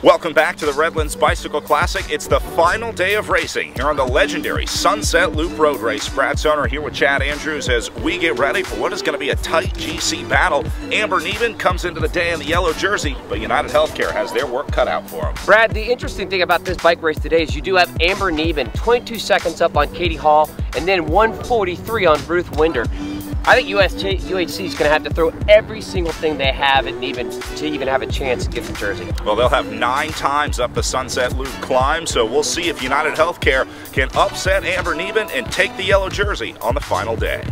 Welcome back to the Redlands Bicycle Classic. It's the final day of racing here on the legendary Sunset Loop Road Race. Brad Soner here with Chad Andrews as we get ready for what is going to be a tight GC battle. Amber Neben comes into the day in the yellow jersey, but United Healthcare has their work cut out for them. Brad, the interesting thing about this bike race today is you do have Amber Neben 22 seconds up on Katie Hall and then 1:43 on Ruth Winder. I think UHC is going to have to throw every single thing they have at Neben to even have a chance to get the jersey. Well, they'll have 9 times up the Sunset Loop climb, so we'll see if United Healthcare can upset Amber Neben and take the yellow jersey on the final day.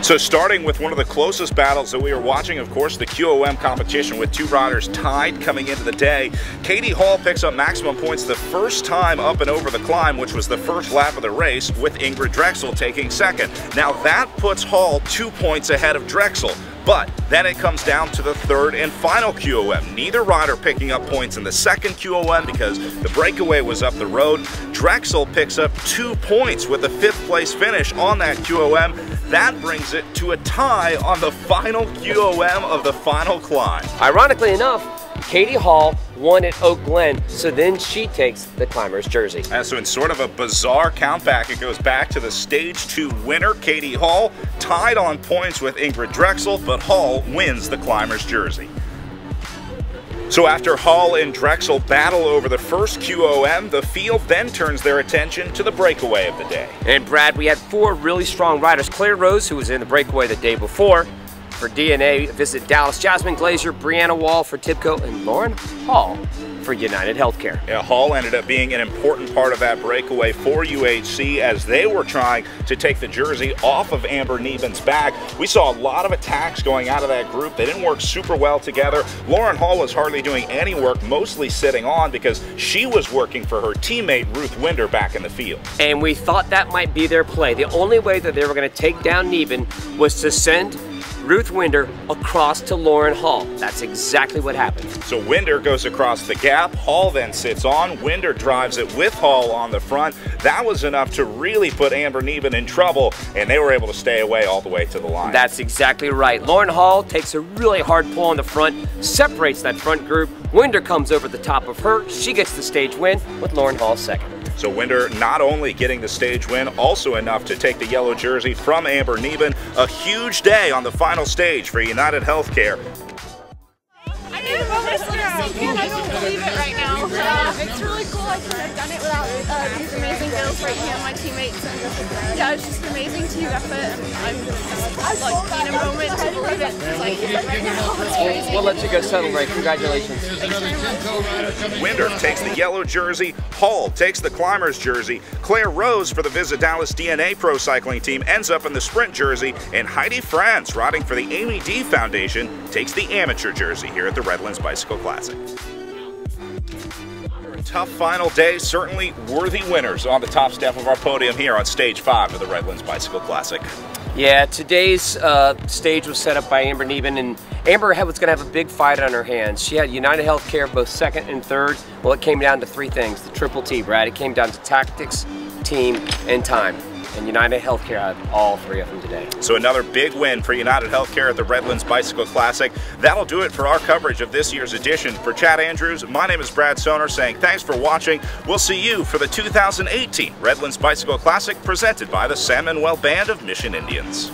So starting with one of the closest battles that we are watching, of course, the QOM competition with 2 riders tied coming into the day. Katie Hall picks up maximum points the first time up and over the climb, which was the first lap of the race, with Ingrid Drexel taking second. Now that puts Hall 2 points ahead of Drexel. But then it comes down to the third and final QOM. Neither rider picking up points in the second QOM because the breakaway was up the road. Drexel picks up 2 points with a 5th place finish on that QOM. That brings it to a tie on the final QOM of the final climb. Ironically enough, Katie Hall won at Oak Glen, so then she takes the climber's jersey. And so in sort of a bizarre countback, it goes back to the Stage 2 winner, Katie Hall, tied on points with Ingrid Drexel, but Hall wins the climber's jersey. So after Hall and Drexel battle over the first QOM, the field then turns their attention to the breakaway of the day. And Brad, we had 4 really strong riders. Claire Rose, who was in the breakaway the day before. For DNA, visit Dallas, Jasmine Glazer, Brianna Wall for Tibco, and Lauren Hall for United Healthcare. Yeah, Hall ended up being an important part of that breakaway for UHC as they were trying to take the jersey off of Amber Neben's back. We saw a lot of attacks going out of that group. They didn't work super well together. Lauren Hall was hardly doing any work, mostly sitting on because she was working for her teammate Ruth Winder back in the field. And we thought that might be their play. The only way that they were going to take down Neben was to send Ruth Winder across to Lauren Hall. That's exactly what happened. So Winder goes across the gap, Hall then sits on, Winder drives it with Hall on the front. That was enough to really put Amber Neben in trouble, and they were able to stay away all the way to the line. That's exactly right. Lauren Hall takes a really hard pull on the front, separates that front group. Winder comes over the top of her. She gets the stage win with Lauren Hall second. So Winder not only getting the stage win, also enough to take the yellow jersey from Amber Neben. A huge day on the final stage for United Healthcare. I need to go this again. I don't believe it right now. It's really cool. I couldn't have done it without these amazing girls right here, my teammates. And yeah, it's just an amazing team effort. I'm like in a moment to believe it. It's like right now. It's crazy. We'll let you go celebrate. Congratulations. Winder takes the yellow jersey, Hall takes the climber's jersey, Claire Rose for the Visit Dallas DNA Pro Cycling Team ends up in the sprint jersey, and Heidi France, riding for the Amy D Foundation, takes the amateur jersey here at the Redlands Bicycle Classic. Tough final day, certainly worthy winners on the top step of our podium here on Stage 5 of the Redlands Bicycle Classic. Yeah, today's stage was set up by Amber Neben, and Amber was going to have a big fight on her hands. She had United Healthcare both second and third. Well, it came down to 3 things, the triple T, Brad. It came down to tactics, team, and time. And United Healthcare had all 3 of them today. So another big win for United Healthcare at the Redlands Bicycle Classic. That'll do it for our coverage of this year's edition. For Chad Andrews, my name is Brad Soner saying thanks for watching. We'll see you for the 2018 Redlands Bicycle Classic presented by the San Manuel Band of Mission Indians.